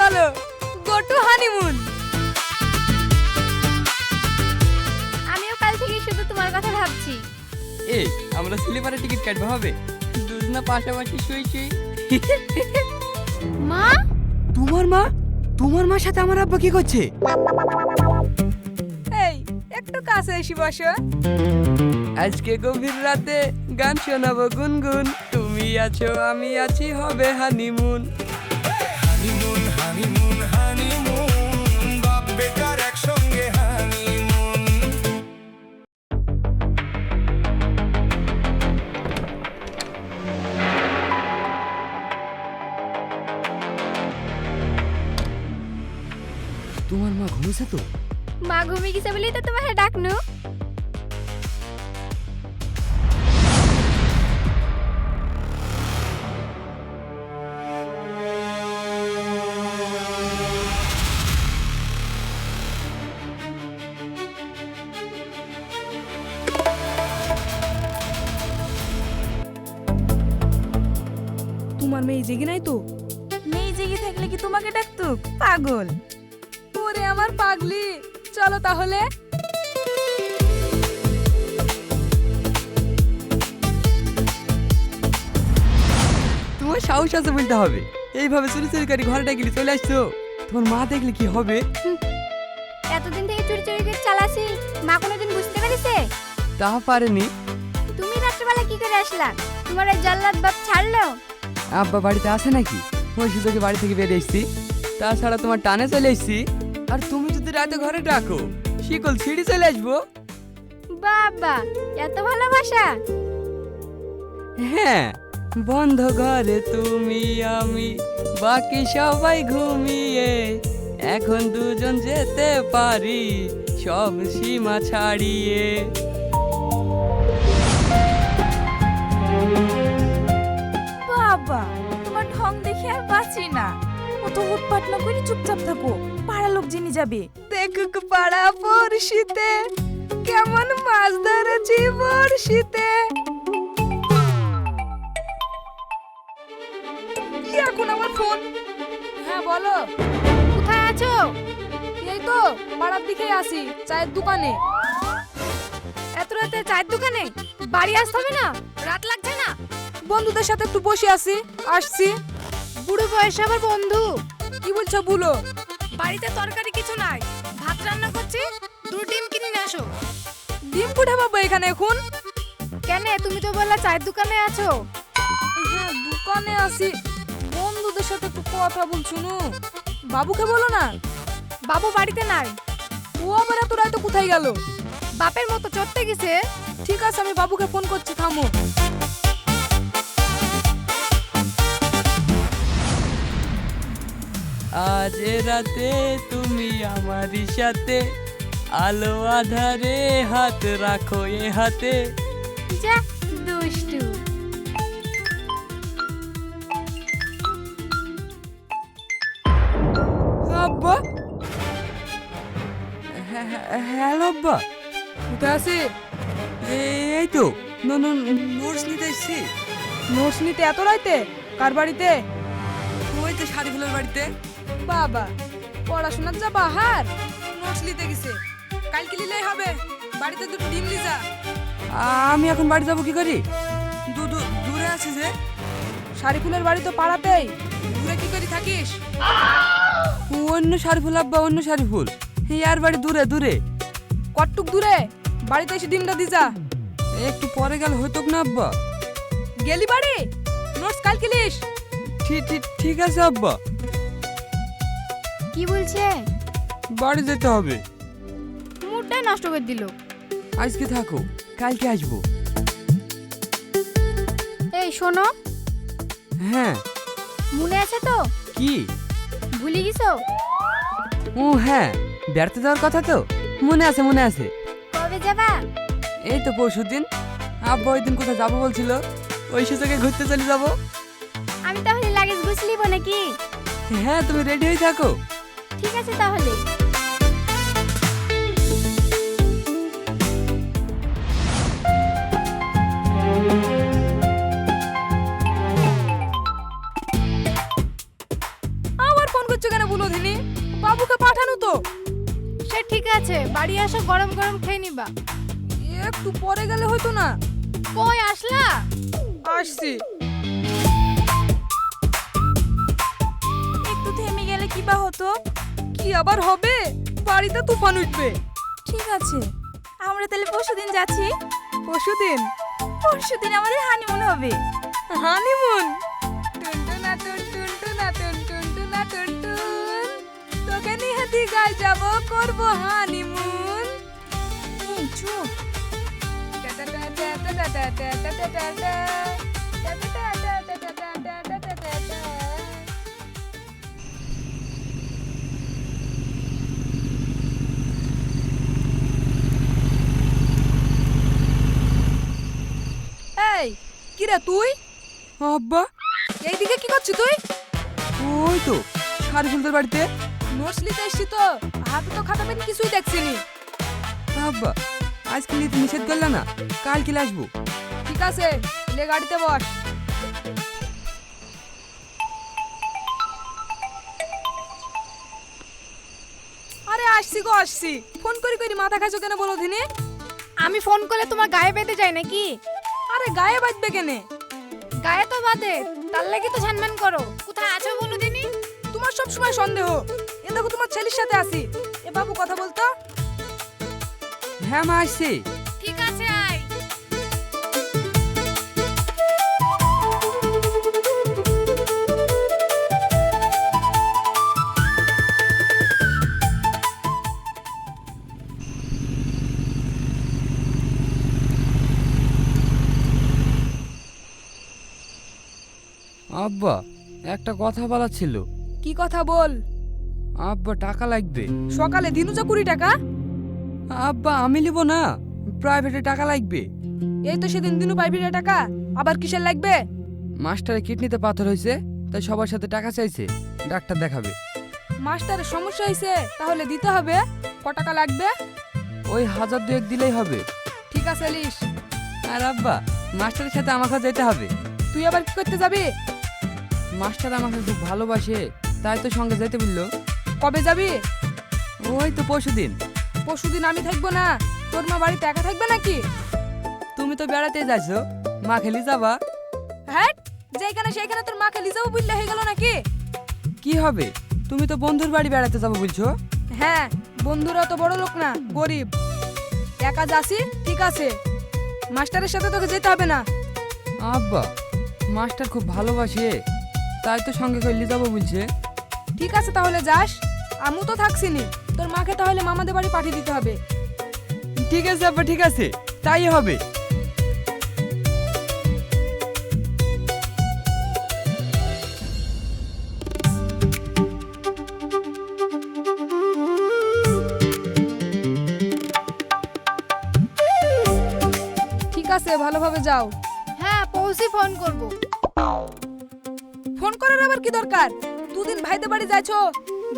চলো go to honeymoon. আমিও কাল থেকে শুধু তোমার কথা ভাবছি। এই আমরা স্লিপারে টিকিট কাটবো হবে দুজনা পাশাপাশি শুই শুই। মা, তোমার মার সাথে আমার আব্বা কি করছে? এই একটু কাছে এসে বসো। আজকে গভীর রাতে গান শোনাবো গুনগুন, তুমি আছো আমি আছি হবে হানিমুন। হানিমুন হানিমুন হানিমুন বাপ বেটার একসঙ্গে হানিমুন। তোমার মা ঘুমিয়েছে তো? মা ঘুমিয়ে গেছে বলেই তো তোমাকে ডাকনু। তোমার মেয়ে জেগে নাই তো? মেয়ে জেগে থাকলে কি তোমাকে ডাকতো? পাগল। ওরে আমার পাগলি, চলো তাহলে। তোমার সাহস আছে বলতে হবে, এইভাবে চুরি চুরি করে ঘরে ডাকিলে চলে আসছো। তোমার মা দেখলে কি হবে? এতদিন থেকে চুরি চুরি করে চালাছি, মা কোনোদিন বুঝতে পেরেছে? তা পারেনি। তুমি রাত্রেবেলা কি করে আসলা? তোমার ওই জল্লাদ বাপ ছাড়লো? আব্বা বাড়িতে আছে নাকি? ওই সুযোগে বাড়ি থেকে বেরিয়ে এসছি, তাছাড়া তোমার টানে চলে এসছি। আর তুমি যদি রাতে ঘরে ডাকো শিকল ছিঁড়ি চলে আসবো। বাবা, এত ভালোবাসা? হ্যাঁ, বন্ধ ঘরে তুমি আমি বাকি সবাই ঘুমিয়ে, এখন দুজন যেতে পারি সব সীমা ছাড়িয়ে। বাবা, তোমার ঢং দেখে আর বাঁচি না। অত হুটপাট না করে চুপচাপ থাকো, পাড়া লোক জেনে যাবে। দেখুক পাড়া বড়শিতে কেমন মাছ ধরেছি বড়শিতে। কি এখন আমার ফোন? হ্যাঁ বলো। কোথায় আছো? এই তো পাড়ার দিকে আসি, চায়ের দোকানে। এত রাতে চায়ের দোকানে? বাড়ি আসতে হবে না? রাত লাগছে না? বন্ধুদের সাথে একটু বসে আছি, আসছি। বুড়ো বয়সে আবার বন্ধু? কি বলছো বলো? বাড়িতে তরকারি কিছু নাই, ভাত রান্না করছি, দুটো ডিম কিনে নিয়ে আসো। ডিম ফুটে পাবো এখানে এখন? কেন, তুমি তো বললা চায়ের দোকানে আছো। হ্যাঁ দোকানে আসি, বন্ধুদের সাথে একটু কথা বলছো নু। বাবুকে বলো না। বাবু বাড়িতে নাই। ও আবার এত রাতে কোথায় গেল? বাপের মতো চড়তে গেছে। ঠিক আছে আমি বাবুকে ফোন করছি, থামো। আজ রাতে তুমি আমারই সাথে, আলো আধারে হাত রাখো এ হাতে। যা দুষ্টু। আব্বা, হ্যালো আব্বা। কোথায় আছি? এই তো নোটস নিতে এসছি। নোটস নিতে এত রাইতে? কার বাড়িতে? ওই তো শাড়িফুলের বাড়িতে। বাবা, পড়াশোনার যা বাহার, নোটস নিতে গেছে। কালকে নিলেই হবে, বাড়িতে দুটো ডিম লিজা। আমি এখন বাড়ি যাবো কি করি? দূরে আছি যে। শাড়িফুলের বাড়ি তো পাড়াতেই, দূরে কি করি থাকিস? অন্য শাড়িফুল আব্বা, অন্য শাড়িফুল। ইয়ার বাড়ি দূরে দূরে। কটটুক দূরে? বাড়িতে এসে ডিমটা দিজা। একটু পরে গেল হইতো না আব্বা? গেলি বাড়ি? নোটস কালকে লিস। ঠিক আছে আব্বা। কি বলছে? বাড়ি যেতে হবে। মুডটাই নষ্ট করে দিল। আজকে থাকো, কালকে আসবো। এই শোনো, হ্যাঁ। মনে আছে তো? কি? ভুলে গেছো? ও হ্যাঁ, বেড়াতে যাওয়ার কথা তো মনে আছে মনে আছে। কবে যাবা? এই তো পরশুদিন। আব্বা ওই দিন কোথায় যাবো বলছিল, ওই সুযোগে ঘুরতে চলে যাবো। আমি তাহলে লাগেজ গুছলিব নাকি? হ্যাঁ, তুমি রেডি হয়ে থাকো। ঠিক আছে তাহলে। ফোন করছো কেন বলো দিনি? বাবুকে পাঠানো তো। সে ঠিক আছে, বাড়ি আসো, গরম গরম খেয়ে নিবা। একটু পরে গেলে হয়তো না? কই আসলা? আসছি। একটু থেমে গেলে কি বা হতো? কি আবার হবে? বাড়িতে তুফান উঠবে। ঠিক আছে, আমরা তাহলে পরশুদিন যাচ্ছি। পরশুদিন? পরশুদিন আমাদের হানিমুন হবে। হানিমুন? টুনটুনা টুন টুনটুনা টুন টুনটুনা টুনটুন, তোকে নিয়ে দীঘায় যাব, করব হানিমুন। এই চুপ। এই কিরে তুই? আব্বা, এইদিকে কি করছিস তুই? ওই তো শারিফুলদের বাড়িতে। নোটস নিতে এসছি তো, হাতে তো খাতা পেন কিছুই দেখছিনি। আব্বা, আজকে নিতে নিষেধ করলে না, কালকে আসবো। ঠিক আছে, লে গাড়িতে বস। আরে আসছি গো আসছি। ফোন করি করি মাথা খাইছো কেন বলো দিনে? আমি ফোন করলে তোমার গায়ে বেঁধে যায় নাকি? আরে গায়ে বাজবে কেনে? গায়ে তো বাঁধে, তার লাগি তো ঝানমান করো। কোথায় আছো বলো দিনি? তোমার সব সময় সন্দেহ। এ দেখো তোমার ছেলের সাথে আছি। এ বাবু কথা বলতো। হ্যাঁ মা, আসছি। ঠিক আছে আয়। আব্বা, একটা কথা বলার ছিল। কি কথা বল? আব্বা, টাকা লাগবে। সকালে দিনু যা 20 টাকা। আব্বা, আমি নিব না, প্রাইভেটে টাকা লাগবে। এই তো সেদিন দিনু পাইবি না টাকা, আবার কিসের লাগবে? মাস্টারের কিডনিতে পাথর হয়েছে, তাই সবার সাথে টাকা চাইছে, ডাক্তার দেখাবে। মাস্টারের সমস্যা হয়েছে, তাহলে দিতে হবে। ক টাকা লাগবে? ওই 1000-2 দিলেই হবে। ঠিক আছে লিস। আর আব্বা, মাস্টারের সাথে আমাকে যেতে হবে। তুই আবার কি করতে যাবি? মাস্টার আমাকে খুব ভালোবাসে, তাই তো সঙ্গে যেতে বললো। কবে যাবি? ওই তো পরশুদিন। পরশুদিন আমি থাকবো না। তোর মা বাড়িতে একা থাকবে নাকি? তুমি তো বেড়াতে যাইছো, মা খেলি যাবা। হ্যাঁ, যেখানে সেইখানে তোর মাকে নিয়ে যাবো বুঝলে হয়ে গেল নাকি? কি হবে, তুমি তো বন্ধুর বাড়ি বেড়াতে যাবো বলছো। হ্যাঁ, বন্ধুরা তো বড় লোক না, গরিব। একা যাসি ঠিক আছে, মাস্টারের সাথে তোকে যেতে হবে না। আব্বা, মাস্টার খুব ভালোবাসে, তাই তো সঙ্গে করে নিয়ে যাবো বলছে। ঠিক আছে তাহলে যাস, আমু তো থাকছিনি। তোর মাকে তাহলে মামাদের বাড়ি পাঠিয়ে দিতে হবে। ঠিক আছে আব্বা, ঠিক আছে, তাই হবে। ঠিক আছে, ভালোভাবে যাও। হ্যাঁ, পৌঁছি ফোন করব। ফোন করার আবার কি দরকার? দুদিন ভাইদের বাড়ি যাইছো,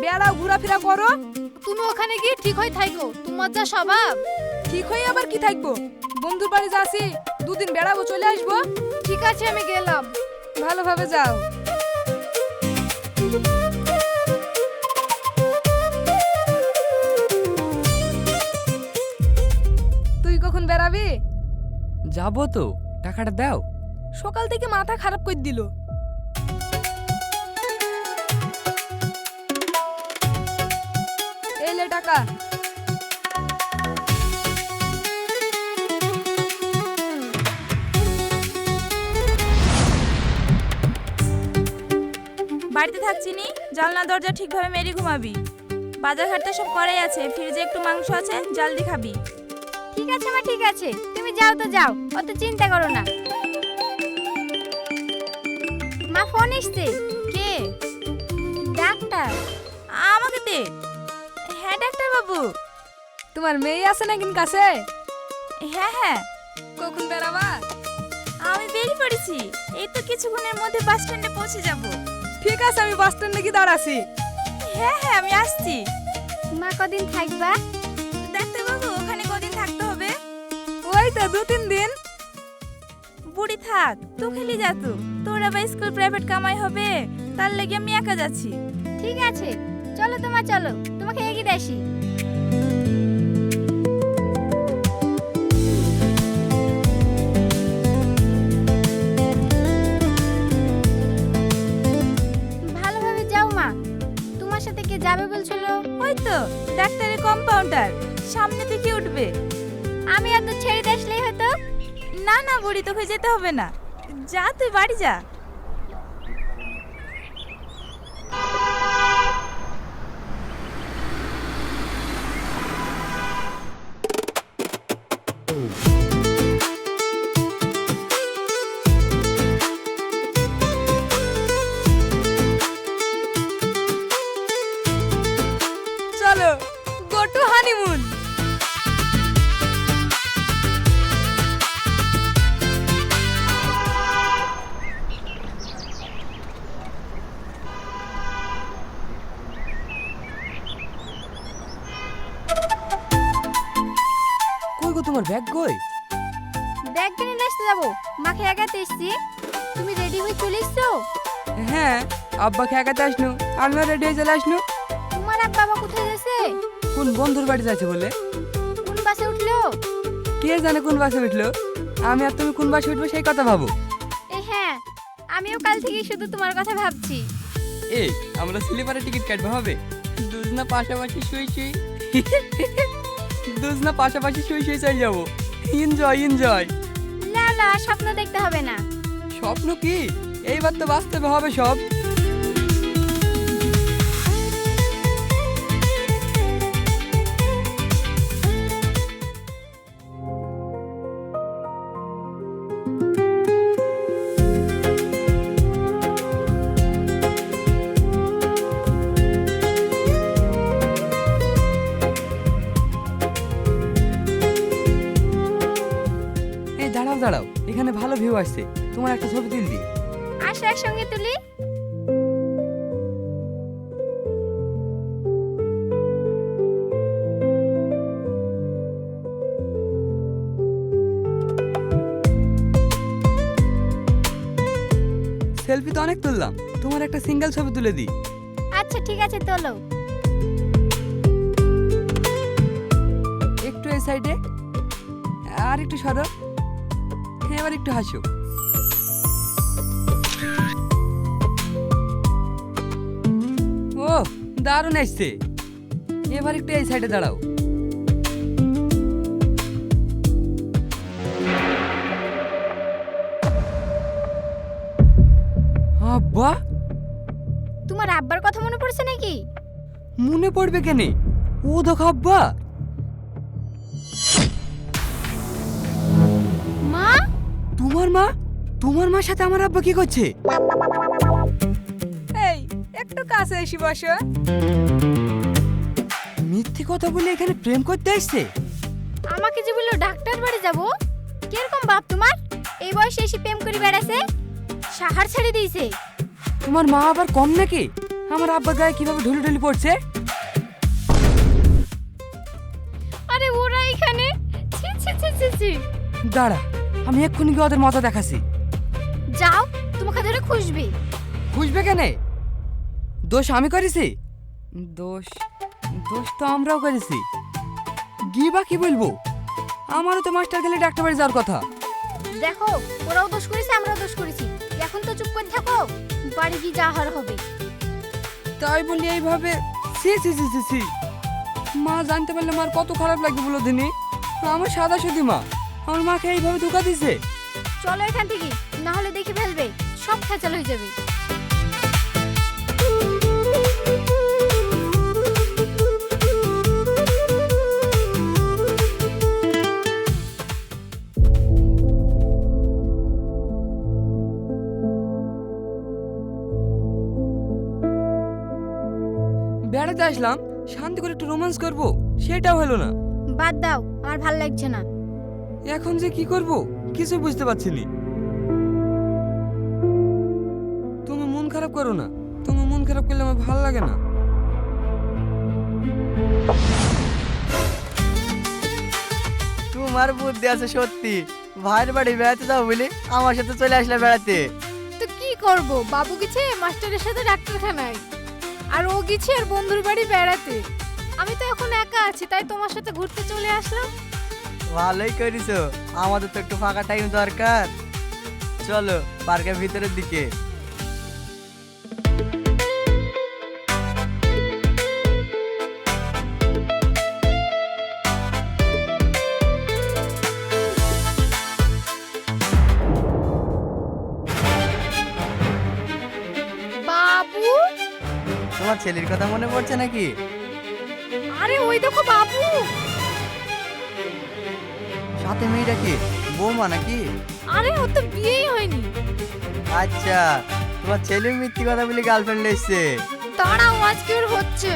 বেড়াও ঘোরাফেরা করো। তুমি ওখানে গিয়ে ঠিক হয়ে থাকো, তোমার যা স্বভাব। ঠিক হয়ে আবার কি থাকবো? বন্ধুর বাড়ি যাসি, দুদিন বেড়াবো, চলে আসবো। ঠিক আছে, আমি গেলাম। ভালোভাবে যাও। তুই কখন বেড়াবি? যাবো তো, টাকাটা দাও। সকাল থেকে মাথা খারাপ করে দিল। এলে টাকা। বাড়িতে থাকছি নি, জানলা দরজা ঠিকভাবে মেরে ঘুমাবি। বাজার ঘাটটা সব করাই আছে, ফ্রিজে একটু মাংস আছে, জলদি খাবি। ঠিক আছে মা, ঠিক আছে, তুমি যাও তো যাও, অত চিন্তা করো না। মা, ফোন এসছে। কে? ডাক্তার। আমাকে দে। হ্যাঁ ডাক্তার বাবু। তোমার মেয়ে আছে নাকি কাছে? হ্যাঁ হ্যাঁ, কখন বেড়াবা? আমি বেরিয়ে পড়েছি, এই তো কিছুক্ষণের মধ্যে বাস স্ট্যান্ডে পৌঁছে যাব। ঠিক আছে, আমি বাস স্ট্যান্ডে গিয়ে দাঁড়াছি। হ্যাঁ হ্যাঁ, আমি আসছি। মা, কদিন থাকবা? ডাক্তার বাবু, ওখানে কদিন থাকতে হবে? ওই তো 2-3 দিন। বুড়ি থাক, তুই খেলি যা, তোর আবার স্কুল প্রাইভেট কামাই হবে, তার লেগে আমি একা যাচ্ছি। ঠিক আছে, চলো চলো, তোমাকে এগিয়ে দিয়ে আসি। ভালোভাবে যাও মা। তোমার সাথে কে যাবে বলছিল? ওই তো ডাক্তারের কম্পাউন্ডার, সামনে থেকে উঠবে। আমি আর তো ছেড়ে দিয়ে আসলেই হতো। না না বুড়ি, তোকে যেতে হবে না, যা তুই বাড়ি যা। চলো গো টু হানিমুন। কই গো তোমার ব্যাগ কই? ব্যাগ কিনে নিয়ে আসতে যাবো, মাকে একাতে এসছি। তুমি রেডি হয়ে চলে এসছো? হ্যাঁ, আব্বাকে একাতে আসনু, আমিও রেডি হয়ে চলে আসনু। তোমার আব্বা বাবা কোথায় গেছে? কোন বন্ধুর বাড়ি যাচ্ছে বলে? কোন বাসে উঠলো? কে জানে কোন বাসে উঠলো। আমি আর তুমি কোন বাসে উঠবো সেই কথা ভাবো। হ্যাঁ, আমিও কাল থেকে শুধু তোমার কথা ভাবছি। এই আমরা স্লিপারে টিকিট কাটবো হবে? দুজনা পাশাপাশি শুই দুজনা পাশাপাশি শুই চলে যাবো। Enjoy enjoy. না না, স্বপ্ন দেখতে হবে না। স্বপ্ন কি, এইবার তো বাস্তবে হবে সব। এই দাঁড়াও দাঁড়াও, এখানে ভালো ভিউ আসছে, তোমার একটা ছবি তুল দি। আসো একসঙ্গে তুলি। সেলফি তো অনেক তুললাম, তোমার একটা সিঙ্গেল ছবি তুলে দি। আচ্ছা ঠিক আছে, তোলো। একটু এই সাইডে, আর একটু সরো, এবার একটু হাসো। ও দারুণ আসছে, এবার একটু এই সাইডে দাঁড়াও। আব্বা, তোমার আব্বার কথা মনে পড়ছে নাকি? মনে পড়বে কেন? ও দেখো আব্বা। মা? তোমার মা? তোমার মার সাথে আমার আব্বা কি করছে? এই একটু কাছে এসে বসো। মিথ্যে কথা বলে এখানে প্রেম করতে আসছে? আমাকে যে বললো ডাক্তার বাড়ি যাব। কিরকম বাপ তোমার? এই বয়সে এসে প্রেম করে বেড়াছে, সাহার ছেড়ে দিয়েছে। তোমার মা আবার কম নাকি? আমার আব্বার গায়ে কিভাবে ঢুলি ঢুলি পড়ছে? আরে ওরা এখানে, ছি ছি ছি ছি ছি। দাঁড়া, আমি এক্ষুনি গিয়ে ওদের মজা দেখাচ্ছি। যাও, তোমাকে ধরে খুঁজবি। খুঁজবে কেন? দোষ আমি করেছি? দোষ দোষ তো আমরাও করেছি। গিবা কি বলবো? আমারও তো মাস্টার গেলে ডাক্তার বাড়ি যাওয়ার কথা। দেখো, ওরাও দোষ করেছে, আমরাও দোষ করেছি। এখন তো চুপ করে থাকো, বাড়ি গিয়ে যা হার হবে। তাই বলি এইভাবে? সি সি সি সি সি, মা জানতে পারলে মার কত খারাপ লাগবে বলো দিনি। আমার সাদা সুদি মা আমার মাকে এইভাবে ধোকা দিছে। চলো এখান থেকে, না হলে দেখে ফেলবে, সব খেচাল হয়ে যাবে। বেড়াতে আসলাম, শান্তি করে একটু রোমান্স করবো, সেটাও হলো না। বাদ দাও, আমার ভাল লাগছে না। এখন যে কি করব কিছু বুঝতে পারছি না। তুমি মন খারাপ করো না, তুমি মন খারাপ করলে আমার ভালো লাগে না। তোমার বুদ্ধি আছে সত্যি। ভাইয়ের বাড়ি বেড়াতে যাও বলে আমার সাথে চলে আসলে বেড়াতে। তো কি করব, বাবু গেছে মাস্টারের সাথে ডাক্তারখানায়, আর ও গেছে আর বন্ধুর বাড়ি বেড়াতে। আমি তো এখন একা আছি, তাই তোমার সাথে ঘুরতে চলে আসলাম। ভালোই করিছো, আমাদের তো একটু ফাঁকা টাইম দরকার। চলো পার্কের ভিতরের দিকে। বাবু, তোমার ছেলের কথা মনে পড়ছে নাকি? আরে ওই দেখো বাবু। সাথে মেয়েটা কি বৌমা নাকি? আরে ও তো বিয়েই হয়নি। আচ্ছা, তোমার ছেলে মিথ্যি কথা বলে গার্লফ্রেন্ড এসছে। দাঁড়াও, আজকে ওর হচ্ছে।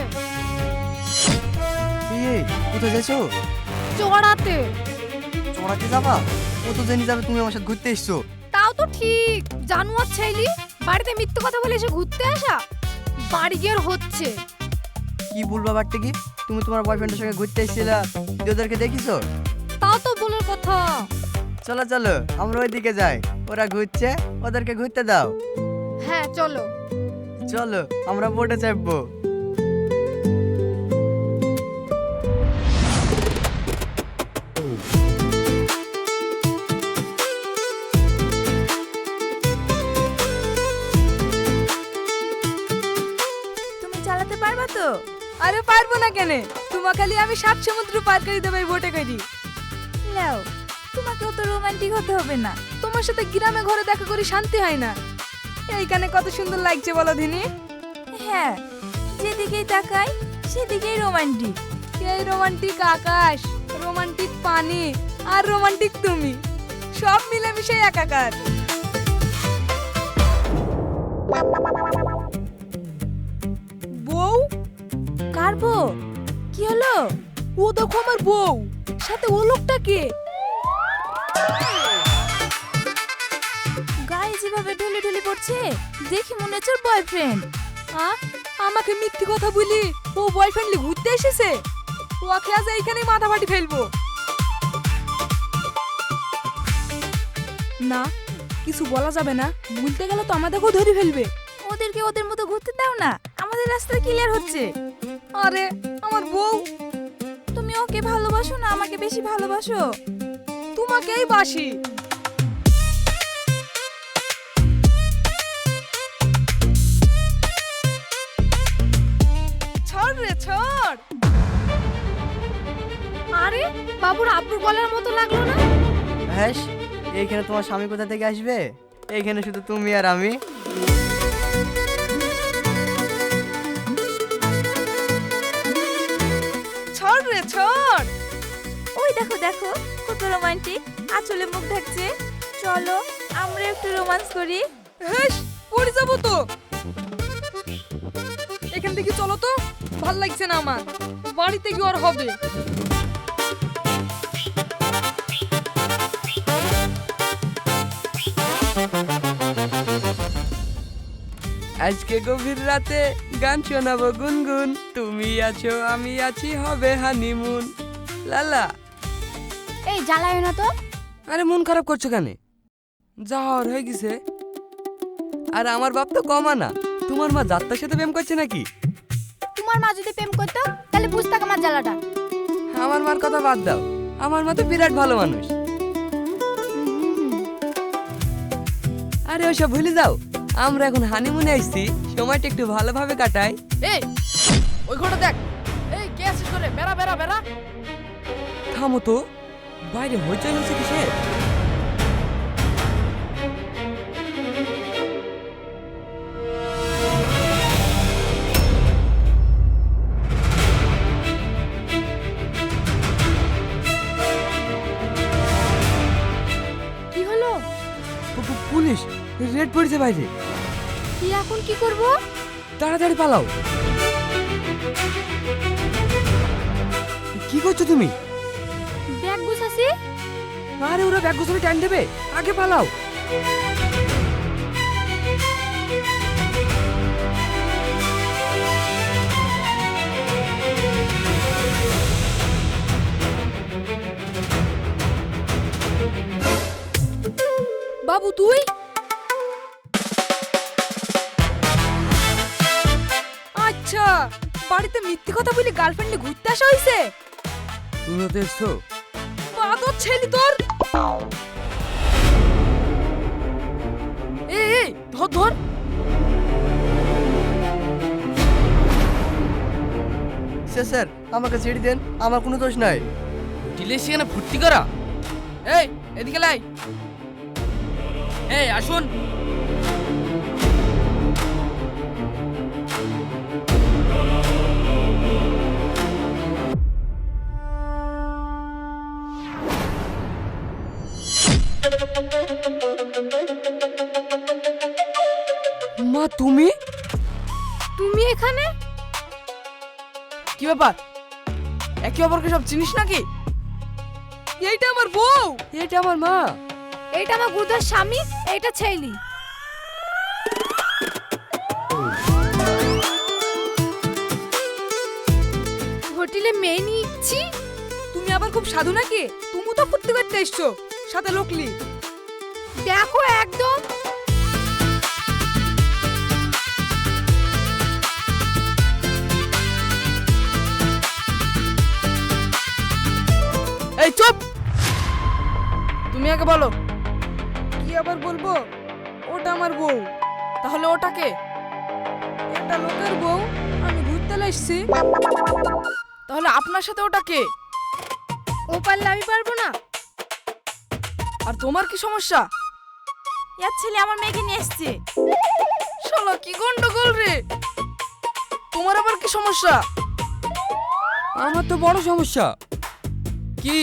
এই কোথায় যাচ্ছো? চড়াতে। চড়াতে যাবা? ও তো জেনে যাবে তুমি আমার সাথে ঘুরতে এসছো। তাও তো ঠিক, জানুয়ার ছেলে বাড়িতে মিথ্যে কথা বলে এসে ঘুরতে আসা। বাড়ি গিয়ে ওর হচ্ছে। কি বলবা বাড়তে কি? তুমি তোমার বয়ফ্রেন্ডের সঙ্গে ঘুরতে এসেছিলা, ওদেরকে দেখিছো? তাও তো বলার কথা। চলো চলো আমরা ওইদিকে যাই, ওরা ঘুরছে, ওদেরকে ঘুরতে দাও। হ্যাঁ চলো। চলো আমরা বোটে চাপবো। তুমি চালাতে পারবা তো? আরে পারবো না কেন, তোমার খালি আমি 7 সমুদ্র পার করে দেবো এই বোটে করি। নাও, তোমাকে অত রোমান্টিক হতে হবে না। তোমার সাথে গ্রামে ঘরে দেখা করি শান্তি হয় না। এইখানে কত সুন্দর লাগছে বলো দিনি। হ্যাঁ, যেদিকেই তাকাই সেদিকেই রোমান্টিক। এই রোমান্টিক আকাশ, রোমান্টিক পানি আর রোমান্টিক তুমি, সব মিলেমিশে একাকার। বউ? কার বউ? কি হলো? ও দেখো আমার বউ, সাথে ও লোকটা কে? গায়ে যেভাবে ঢুলি ঢুলি পড়ছে, দেখি মনে হচ্ছে বয়ফ্রেন্ড। আমাকে মিথ্যে কথা বলি ও বয়ফ্রেন্ডলি ঘুরতে এসেছে। ওকে আজ এইখানেই মাথা ফাটি ফেলবো। না, কিছু বলা যাবে না, ভুলতে গেলে তো আমাদেরকেও ধরে ফেলবে। ওদেরকে ওদের মতো ঘুরতে দাও না, আমাদের রাস্তা ক্লিয়ার হচ্ছে। আরে আমার বউ। তুমি ওকে ভালোবাসো না আমাকে বেশি ভালোবাসো? তোমাকেই বাসি। ছাড় রে ছাড়। আরে বাবুর আব্বুর গলার মতো লাগলো না? হ্যাঁ, এইখানে তোমার স্বামী কোথা থেকে আসবে? এইখানে শুধু তুমি আর আমি। ছাড় রে ছাড়। ওই দেখো দেখো কত রোমান্টিক, আঁচলে মুখ ঢাকছে। চলো আমরা একটু রোমান্স করি। হেস, পড়ে যাবো তো। এখান থেকে চলো তো, ভাল লাগছে না আমার, বাড়িতে গিয়ে আর হবে। আজকে গভীর রাতে গান শোনাবো গুনগুন, তুমি আছো আমি আছি হবে হানিমুন। লালা। এই জ্বালায় না তো। আরে মন খারাপ করছো কেন? যা হওয়ার হয়ে গেছে। আর আমার বাপ তো কমা না, তোমার মা যাত্রার সাথে প্রেম করছে নাকি? তোমার মা যদি প্রেম করতো তাহলে বুঝতাম আমার জ্বালাটা। আমার মার কথা বাদ দাও, আমার মা তো বিরাট ভালো মানুষ। আরে ওসব ভুলে যাও, আমরা এখন হানিমুনে আসছি, সময়টা একটু ভালোভাবে কাটাই। এই ওই ঘরটা দেখ। এই কে আসিস করে? বেড়া বেড়া বেড়া। থামো তো, বাইরে হইচই হচ্ছে কিসের? কি হলো? পুলিশ রেড পড়েছে বাইরে। কি এখন কি করব? তাড়াতাড়ি পালাও। কি করছো তুমি? ব্যাগ গুছাছি। আরে ওরা ব্যাগ গোছানো টাইম দেবে, আগে পালাও। বাবু তুই? বাড়িতে মিথ্যে কথা বলি গার্লফ্রেন্ডে ঘুরতে আসা হয়েছে? তুমিও তো এসছো। বাদর ছেলে তোর। এই ধর ধর। স্যার আমাকে ছেড়ে দেন, আমার কোনো দোষ নাই। হোটেলে সেখানে ভর্তি করা? এই এদিকে লাই। এই আসুন। মা তুমি? তুমি এখানে? কি ব্যাপার? একে অপরকে সব চিনিস নাকি? এইটা আমার বউ। এটা আমার মা। এইটা আমার গুরুদার স্বামী, এইটা ছেলি। হোটেলে মেয়ে নিচ্ছি। তুমি আবার খুব সাধু নাকি? তুমি তো ফুর্তি করতে এসছো, সাথে লোকলি। দেখো একদম। এই চুপ। তুমি আগে বলো। কি আবার বলবো? ওটা আমার বউ। তাহলে ওটাকে? এটা লোকের বউ, আমি ঘুরতে এসেছি। তাহলে আপনার সাথে ওটা কে? ও পারলে আমি পারবো না? আর তোমার কি সমস্যা? ইয়ার ছেলে আমার মেয়েকে নিয়ে এসছে। শালা কি গন্ডগোল রে! তোমার আবার কি সমস্যা? আমার তো বড় সমস্যা। কি?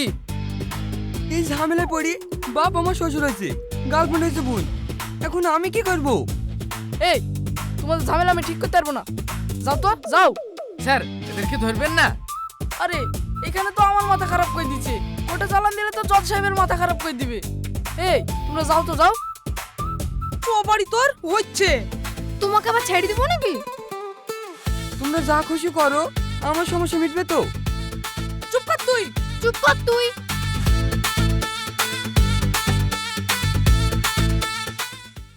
এই ঝামেলায় পড়ি বাপ আমার শ্বশুর হয়েছে, গার্লফ্রেন্ড হয়েছে বোন। এখন আমি কি করব? এই তোমাদের ঝামেলা আমি ঠিক করতে পারবো না। যাও তো যাও। স্যার এদেরকে ধরবেন না। আরে এখানে তো আমার মাথা খারাপ করে দিচ্ছে, ওটা চালান দিলে তো জজ সাহেবের মাথা খারাপ করে দিবে। এই তোমরা যাও তো যাও। তো বাড়ি তোর হচ্ছে। তোমাকে আবার ছেড়ে দিব নাকি? তোমরা যা খুশি করো, আমার সমস্যা মিটবে তো। চুপ কর তুই। চুপ কর তুই।